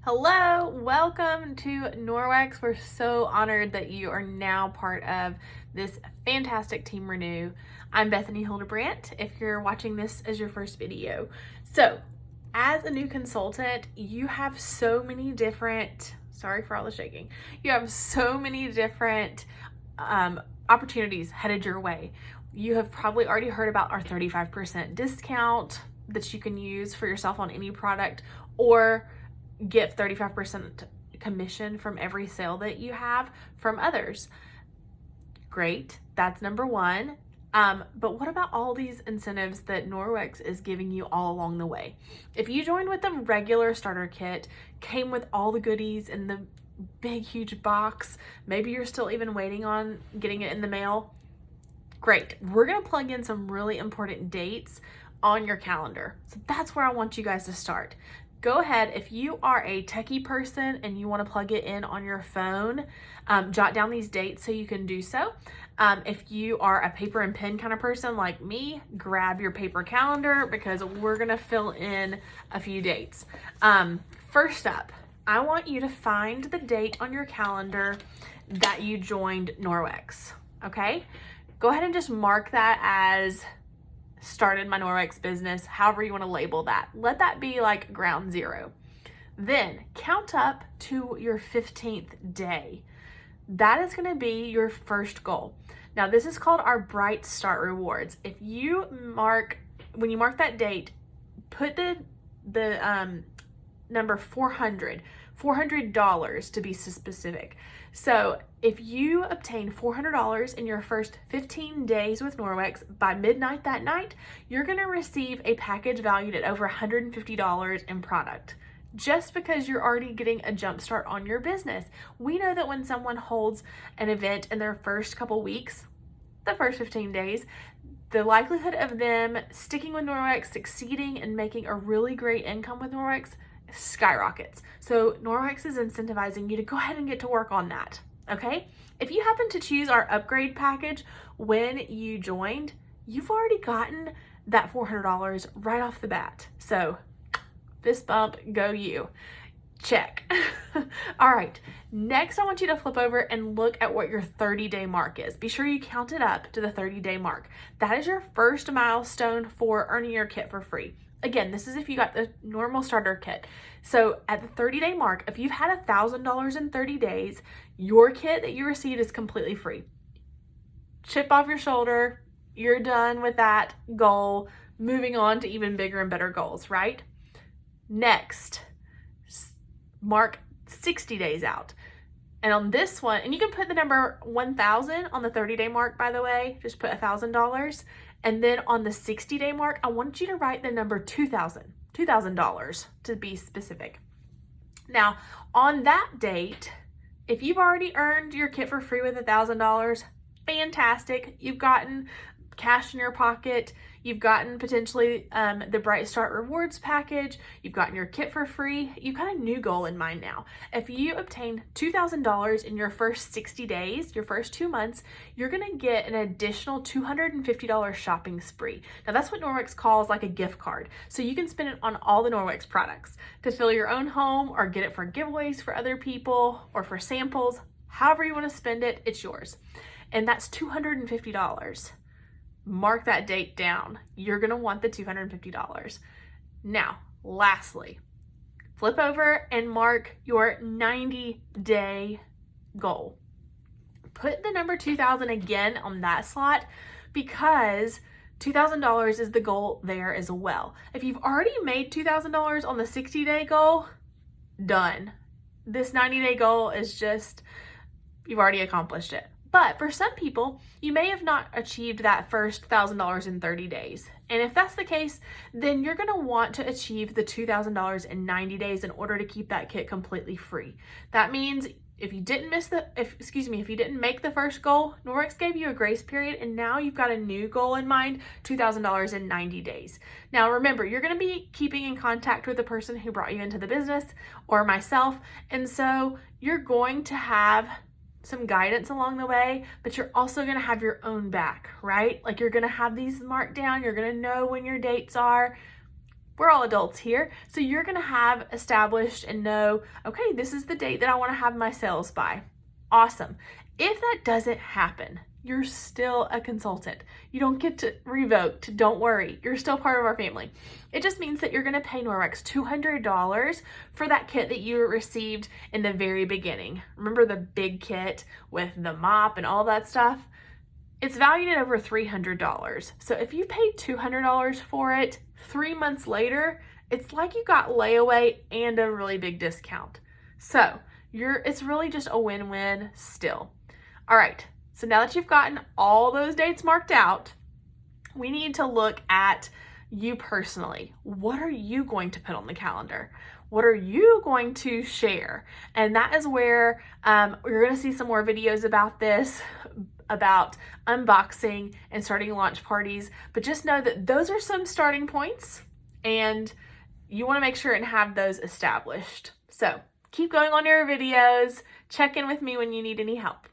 Hello, welcome to Norwex. We're so honored that you are now part of this fantastic Team Renew. I'm Bethany Hildebrandt, if you're watching this as your first video. So, as a new consultant, you have so many different, sorry for all the shaking, you have so many different opportunities headed your way. You have probably already heard about our 35% discount that you can use for yourself on any product, or get 35% commission from every sale that you have from others. Great, that's number one. But what about all these incentives that Norwex is giving you all along the way? If you joined with the regular starter kit, came with all the goodies in the big, huge box, maybe you're still even waiting on getting it in the mail, great. We're gonna plug in some really important dates on your calendar. So that's where I want you guys to start. Go ahead, if you are a techie person and you want to plug it in on your phone, jot down these dates so you can do so. If you are a paper and pen kind of person like me, grab your paper calendar because we're going to fill in a few dates. First up, I want you to find the date on your calendar that you joined Norwex, okay? Go ahead and just mark that as started my Norwex business, however you want to label that. Let that be like ground zero. Then count up to your 15th day. That is going to be your first goal. Now this is called our Bright Start rewards. If you when you mark that date, put the number $400 to be specific. So if you obtain $400 in your first 15 days with Norwex, by midnight that night, you're going to receive a package valued at over $150 in product. Just because you're already getting a jump start on your business. We know that when someone holds an event in their first couple weeks, the first 15 days, the likelihood of them sticking with Norwex, succeeding, and making a really great income with Norwex skyrockets. So Norwex is incentivizing you to go ahead and get to work on that, okay? If you happen to choose our upgrade package when you joined, you've already gotten that $400 right off the bat. So fist bump, go you. Check. All right, next I want you to flip over and look at what your 30-day mark is. Be sure you count it up to the 30-day mark. That is your first milestone for earning your kit for free. Again, this is if you got the normal starter kit. So at the 30-day mark, if you've had $1,000 in 30 days, your kit that you received is completely free. Chip off your shoulder, you're done with that goal, moving on to even bigger and better goals, right? Next, mark 60 days out. And on this one, and you can put the number 1,000 on the 30-day mark, by the way, just put $1,000. And then on the 60-day mark, I want you to write the number $2,000 to be specific. Now, on that date, if you've already earned your kit for free with $1,000, fantastic. You've gotten cash in your pocket. You've gotten potentially the Bright Start rewards package. You've gotten your kit for free. You've got a new goal in mind now. If you obtain $2,000 in your first 60 days, your first 2 months, you're going to get an additional $250 shopping spree. Now that's what Norwex calls like a gift card. So you can spend it on all the Norwex products to fill your own home, or get it for giveaways for other people, or for samples. However you want to spend it, it's yours. And that's $250. Mark that date down. You're going to want the $250. Now, lastly, flip over and mark your 90-day goal. Put the number 2,000 again on that slot because $2,000 is the goal there as well. If you've already made $2,000 on the 60-day goal, done. This 90-day goal is just, you've already accomplished it. But for some people, you may have not achieved that first $1,000 in 30 days. And if that's the case, then you're going to want to achieve the $2,000 in 90 days in order to keep that kit completely free. That means if you didn't if you didn't make the first goal, Norwex gave you a grace period, and now you've got a new goal in mind, $2,000 in 90 days. Now remember, you're going to be keeping in contact with the person who brought you into the business, or myself, and so you're going to have some guidance along the way, but you're also going to have your own back, right? Like, you're going to have these marked down. You're going to know when your dates are. we're all adults here. So you're going to have established and know, okay, this is the date that I want to have my sales by. Awesome. If that doesn't happen, you're still a consultant. You don't get to revoked. Don't worry. You're still part of our family. It just means that you're going to pay Norwex $200 for that kit that you received in the very beginning. Remember the big kit with the mop and all that stuff? It's valued at over $300. So if you paid $200 for it 3 months later, it's like you got layaway and a really big discount. So it's really just a win-win still. All right, so now that you've gotten all those dates marked out, we need to look at you personally. What are you going to put on the calendar? What are you going to share? And that is where you're going to see some more videos about this, about unboxing and starting launch parties. But just know that those are some starting points, and you want to make sure and have those established. So keep going on your videos. Check in with me when you need any help.